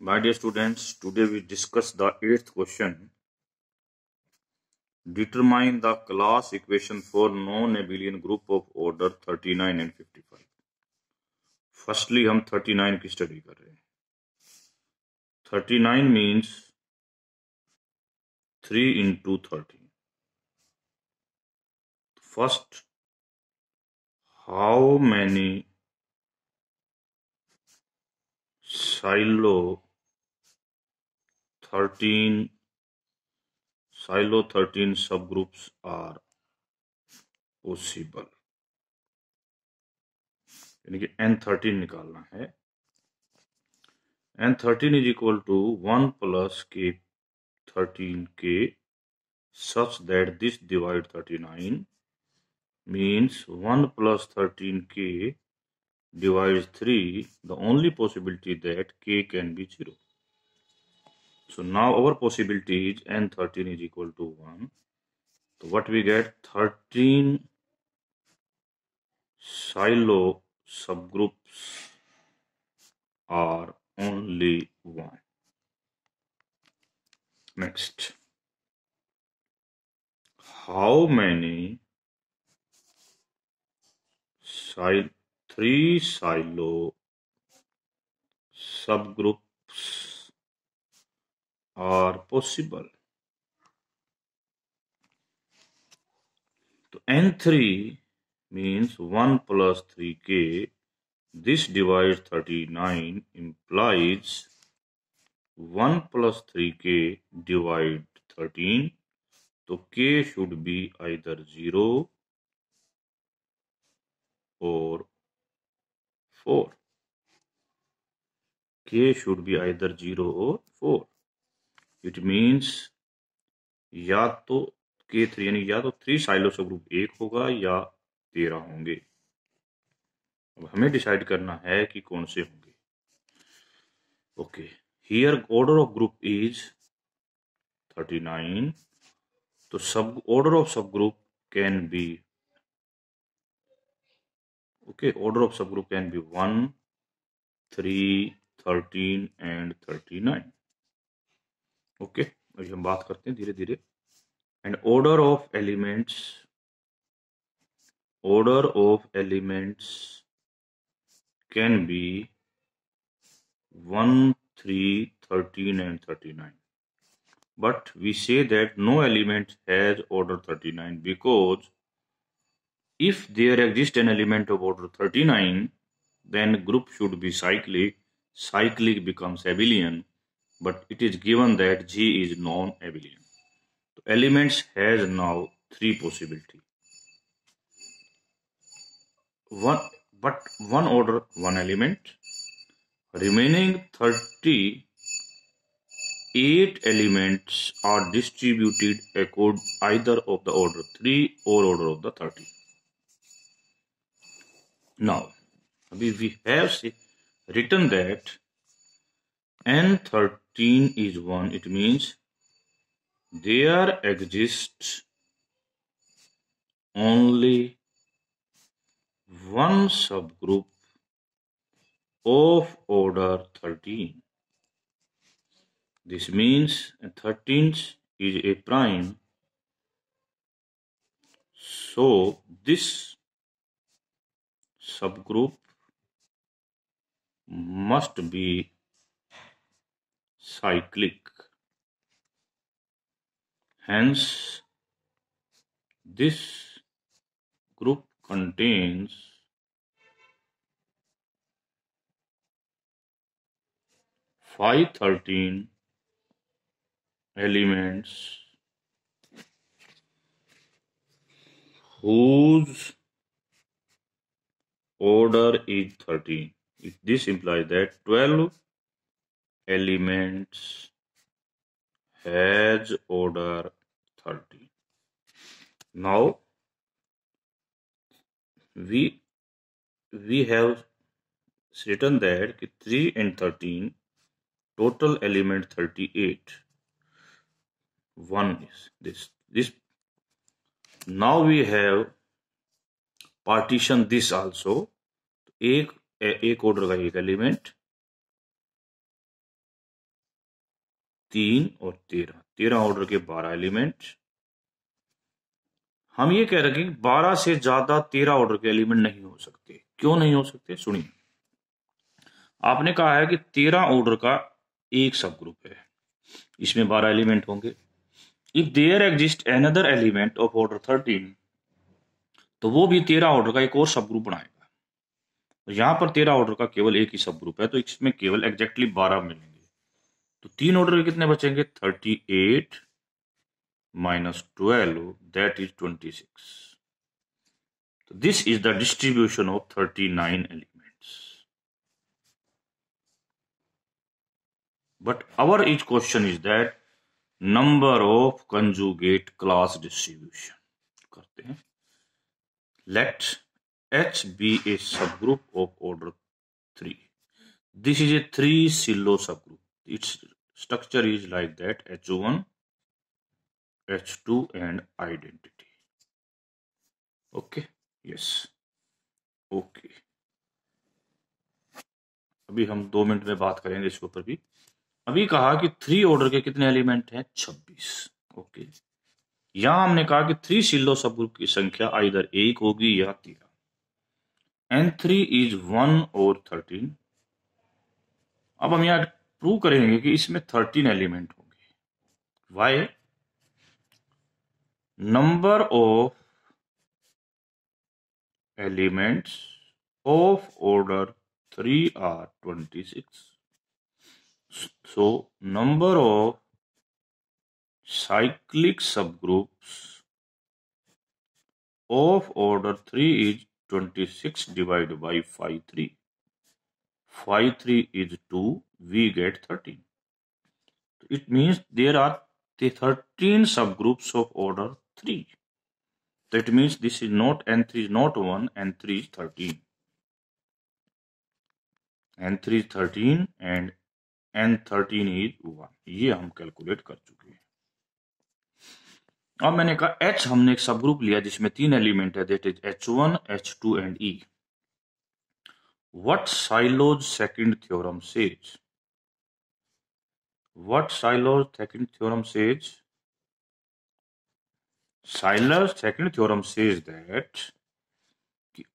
My dear students, today we discuss the 8th question. Determine the class equation for non-abelian group of order 39 and 55. Firstly, हम 39 की study कर रहे हैं. 39 means 3 into 13. First, how many silo 13 subgroups are possible? यानी कि n13 निकालना है. n13 is equal to 1 plus k13k such that this divide 39 means 1 plus 13k divides 3. The only possibility that k can be 0. So now our possibility is n13 is equal to 1. So what we get? 13 silo subgroups are only 1. Next, how many 3 silo subgroups are possible? So n3 means 1 plus 3k. This divides 39 implies 1 plus 3k divide 13. So k should be either 0 or 4. K should be either 0 or 4. It means या तो K3 यानी या तो 3 silo सब group 1 होगा या 13 होंगे. अब हमें डिसाइड करना है कि कौन से होंगे. Okay, here order of group is 39. तो सब ऑर्डर ऑफ सब group can be order of subgroup can be 1, 3, 13 and 39. Okay, अभी हम बात करते हैं धीरे धीरे. And order of elements can be 1, 3, 13 and 39. But we say that no element has order 39 because if there exists an element of order 39, then group should be cyclic. Cyclic becomes abelian, but it is given that G is non-abelian. So elements has now 3 possibilities. One order, one element. Remaining 38 elements are distributed according either of the order 3 or order of the 30. Now, we have written that n13 is 1. It means there exists only one subgroup of order 13. This means 13 is a prime. So this subgroup must be cyclic. Hence, this group contains 13 elements whose order is 13. This implies that 12 elements has order 30. Now we have written that 3 and 13 total element 38. One is this. Now we have partition this also. एक order का एक element 3 और 13, 13 order के 12 element. हम ये कह रहे हैं कि 12 से ज्यादा 13 ऑर्डर के एलिमेंट नहीं हो सकते। क्यों नहीं हो सकते, सुनिए। आपने कहा है कि 13 ऑर्डर का एक सब ग्रुप है, इसमें 12 एलिमेंट होंगे। If there exist another element of order 13, तो वो भी 13 ऑर्डर का एक और सब ग्रुप बनाएगा। तो यहां पर 13 ऑर्डर का केवल एक ही सब ग्रुप है, तो इसमें केवल एग्जैक्टली 12 मिलेंगे। तो 3 ऑर्डर के कितने बचेंगे, 38 minus 12, that is 26. So this is the distribution of 39 elements. But our each question is that number of conjugate class distribution. करते हैं. Let H be a subgroup of order 3. This is a 3 silo subgroup. Its structure is like that: H1, H2 and identity. Okay, yes, okay. अभी हम 2 minute में बात करेंगे इसके ऊपर भी। अभी कहा कि 3 ऑर्डर के कितने एलिमेंट हैं, 26। ओके, यहां हमने कहा कि 3 सिलो सब ग्रुप की संख्या आइदर 1 होगी या 13। N3 इज 1 और 13। अब हम यहां प्रूव करेंगे कि इसमें 13 एलिमेंट होंगे। Why? Number of elements of order 3 are 26. So number of cyclic subgroups of order 3 is 26 divided by 5 3. 5 3 is 2, we get 13. It means there are the 13 subgroups of order 3. That means this is not, N3 is not 1, N3 is 13. N3 is 13 and N13 is 1. ये हम calculate कर चुके हैं। अब मैंने कहा H हमने एक सब ग्रुप लिया जिसमें 3 एलिमेंट है, that is H1, H2 and E. What Sylow's second theorem says? What Sylow's second theorem says? Sylow's second theorem says that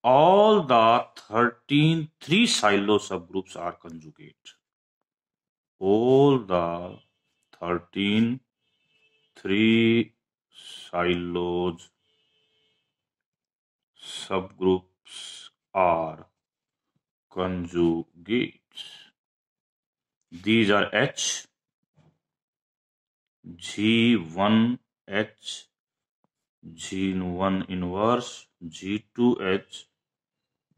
all the 13 3 Sylow subgroups are conjugate. All the 13 3 Sylow subgroups are conjugates. These are H, G1H, G1 inverse, G2H,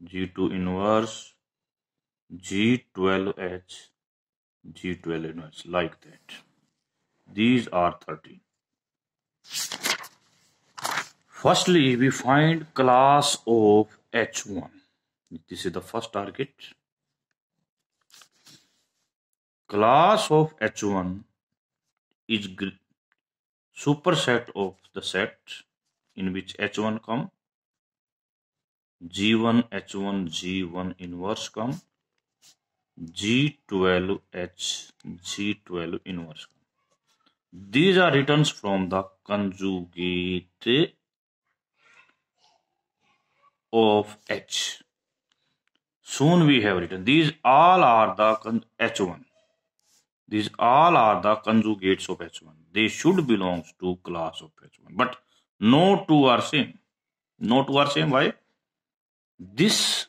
G2 inverse, G12H, G12 inverse, like that. These are 13. Firstly, we find class of H1. This is the first target. Class of H1 is superset of the set in which H1 come, G1 H1 G1 inverse come, G12H G12 inverse come. These are returns from the conjugate of H. Soon we have written these all are the H1. These all are the conjugates of H1. They should belong to class of H1. But no two are same. No two are same. Why? This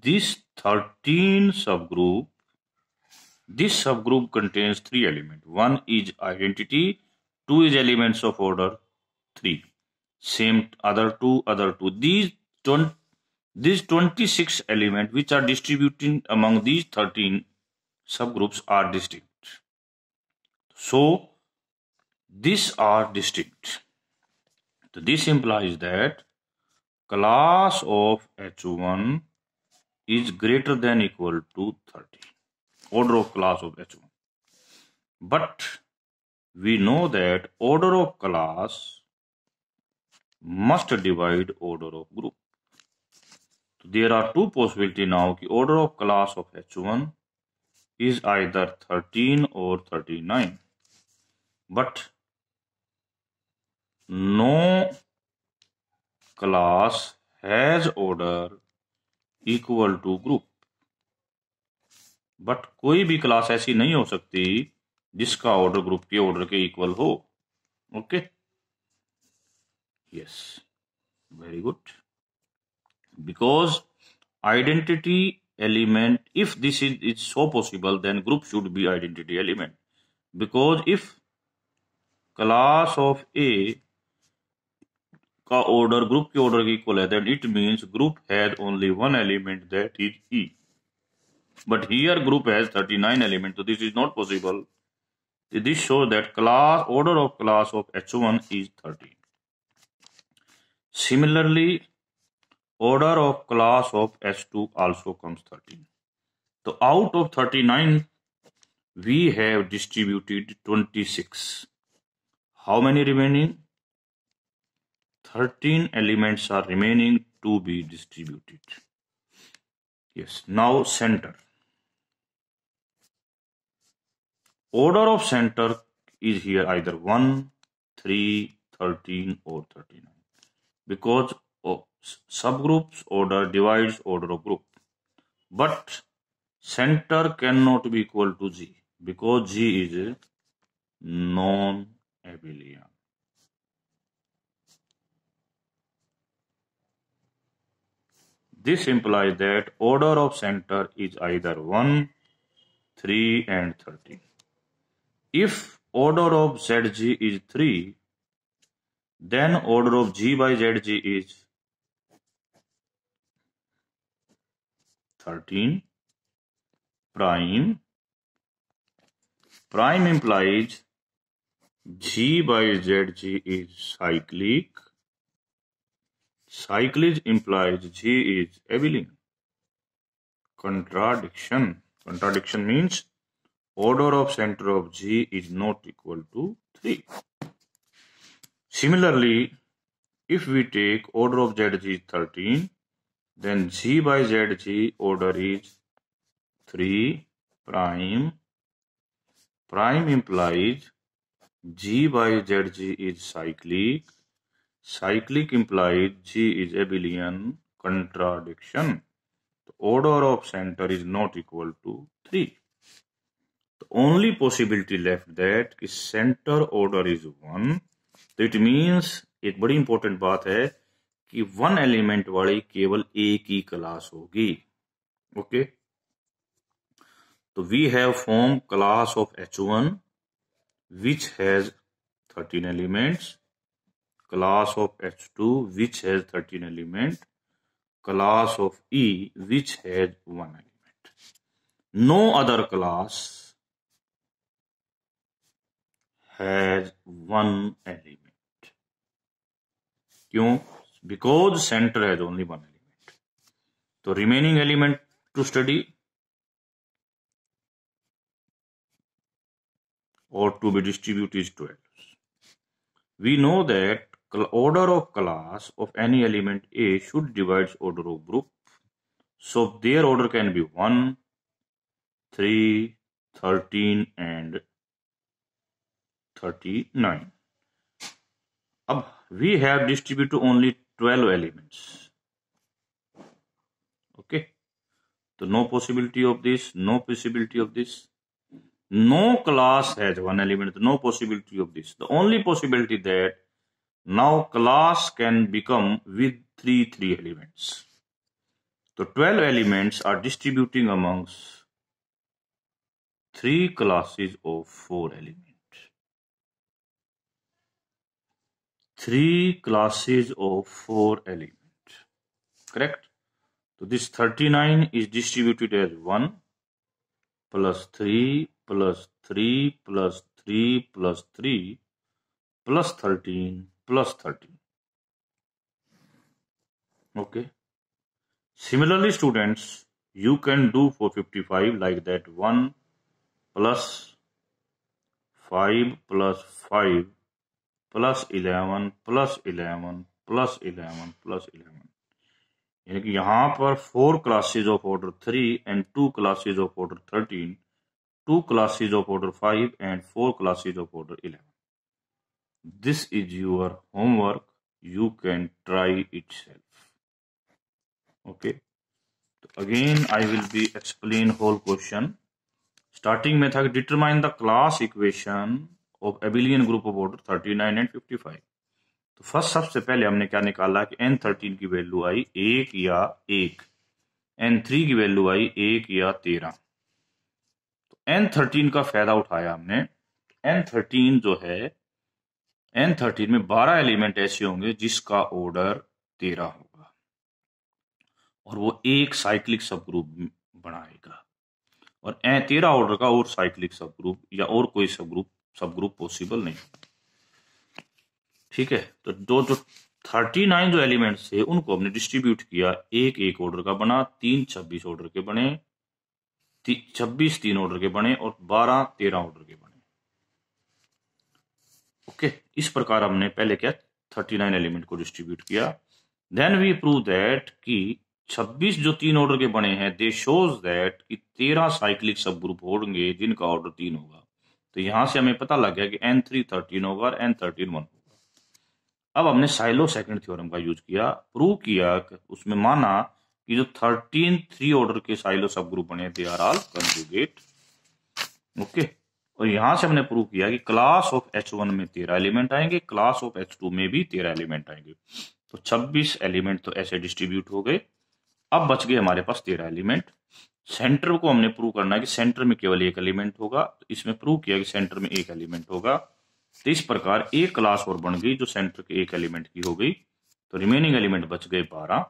this 13 subgroup, this subgroup contains 3 elements. 1 is identity, 2 is elements of order 3. Same other two. These 26 elements which are distributed among these 13 subgroups are distinct. So these are distinct. So this implies that class of H1 is greater than equal to 13. Order of class of H1. But we know that order of class must divide order of group. So there are two possibilities now कि order of class of H1 is either 13 or 39, but no class has order equal to group. But कोई भी class ऐसी नहीं हो सकती जिसका order group के order के इक्वल हो. Okay, yes, very good. Because identity element, if this is so possible, then group should be identity element. Because if class of A का ऑर्डर ग्रुप के ऑर्डर के इक्वल है, then it means group has only one element, that is E. But here group has 39 elements, so this is not possible. This shows that order of class of H1 is 13. Similarly, order of class of H2 also comes 13. So out of 39, we have distributed 26. How many remaining? 13 elements are remaining to be distributed. Yes, now center. Order of center is here either 1, 3, 13 or 39. Because subgroups order divides order of group. But center cannot be equal to G because G is non-abelian. This implies that order of center is either 1, 3 and 13. If order of ZG is 3, then order of G by ZG is 13 prime. Prime implies G by ZG is cyclic. Cyclic implies G is abelian. Contradiction. Contradiction means order of center of G is not equal to 3. Similarly, if we take order of ZG is 13, then G by ZG order is 3 prime. Prime implies G by ZG is cyclic. Cyclic implies G is abelian. Contradiction. The order of center is not equal to 3. The only possibility left that is center order is 1. तो it means एक बड़ी important बात है कि 1 element वाली केवल एक ही क्लास होगी. ओके, तो we have form class of H1 which has 13 elements, class of H2 which has 13 elements, class of E which has 1 element. No other class has 1 element. क्यों? Because center has only 1 element. तो remaining element to study or to be distributed is 12. We know that order of class of any element A should divide order of group. So their order can be 1, 3, 13 and 39. अब we have distributed only 12 elements. Okay. So no possibility of this, no possibility of this. No class has 1 element, no possibility of this. The only possibility that now class can become with 3 elements. So 12 elements are distributing amongst 3 classes of 4 elements. 3 classes of 4 elements. Correct? So this 39 is distributed as 1 plus 3 plus 3 plus 3 plus 3 plus 13 plus 13. Okay. Similarly, students, you can do for 55 like that. 1 plus 5 plus 5 plus 11 plus 11 plus 11 plus 11. यानी कि यहाँ पर 4 classes of order 3 and 2 classes of order 13, 2 classes of order 5 and 4 classes of order 11. This is your homework. You can try itself. Okay. So again, I will be explain whole question. Starting में था कि determine the class equation of abelian group of order 39 and 55. तो first सबसे पहले हमने क्या निकाला कि n13 की वैल्यू आई 1 या 1, n3 की वैल्यू आई 1 या 13। तो n13 का फायदा उठाया हमने। n13 जो है, n13 में 12 एलिमेंट ऐसे होंगे जिसका ऑर्डर 13 होगा और वो एक साइक्लिक सब ग्रुप बनाएगा, और 13 ऑर्डर का और साइक्लिक सब ग्रुप या और कोई सब ग्रुप पॉसिबल नहीं। ठीक है, तो जो 39 जो एलिमेंट्स थे उनको हमने डिस्ट्रीब्यूट किया, एक एक ऑर्डर का बना, 3 26 ऑर्डर के बने, 26 3 ऑर्डर के बने और 12 13 ऑर्डर के बने। ओके, इस प्रकार हमने पहले क्या 39 एलिमेंट को डिस्ट्रीब्यूट किया। देन वी प्रूव दैट कि 26 जो 3 ऑर्डर के बने हैं, दे शोज दैट कि 13 साइक्लिक सब ग्रुप होंगे जिनका ऑर्डर 3 होगा। तो यहां से हमें पता लग गया कि n3 13 होगा और n13 1 होगा। अब हमने साइलो सेकंड थ्योरम का यूज किया, प्रूव किया, उसमें माना कि जो 13 3 ऑर्डर के साइलो सब ग्रुप बने they are all conjugate. Okay, और यहां से हमने प्रूव किया कि क्लास ऑफ H1 में 13 एलिमेंट आएंगे, क्लास ऑफ H2 में भी 13 एलिमेंट आएंगे। तो 26 एलिमेंट तो ऐसे डिस्ट्रीब्यूट हो गए। अब बच गए हमारे पास 13 एलिमेंट। सेंटर को हमने प्रूव करना है कि सेंटर में केवल एक एलिमेंट होगा। तो इसमें प्रूव किया कि सेंटर में एक एलिमेंट होगा। तो इस प्रकार एक क्लास और बन गई जो सेंटर के एक एलिमेंट की हो गई। तो रिमेनिंग एलिमेंट बच गए 12।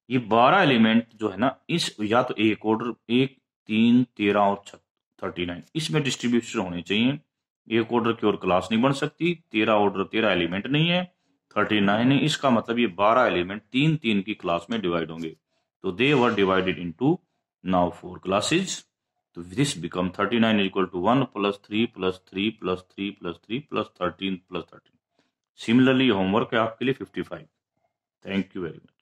ये 12 एलिमेंट जो है ना, इस या तो एक ऑर्डर 1 3 13 और 39 इसमें डिस्ट्रीब्यूशन होने चाहिए। एक ऑर्डर की और क्लास नहीं बन सकती। 13 ऑर्डर 13 एलिमेंट नहीं है, 39 है। इसका मतलब ये 12 एलिमेंट 3 3 की क्लास में डिवाइड होंगे। तो they were divided into now 4 classes. तो this become 39 is equal to 1 plus 3 plus 3 plus 3 plus 3 plus 13 plus 13। Similarly, homework है आपके लिए 55। Thank you very much.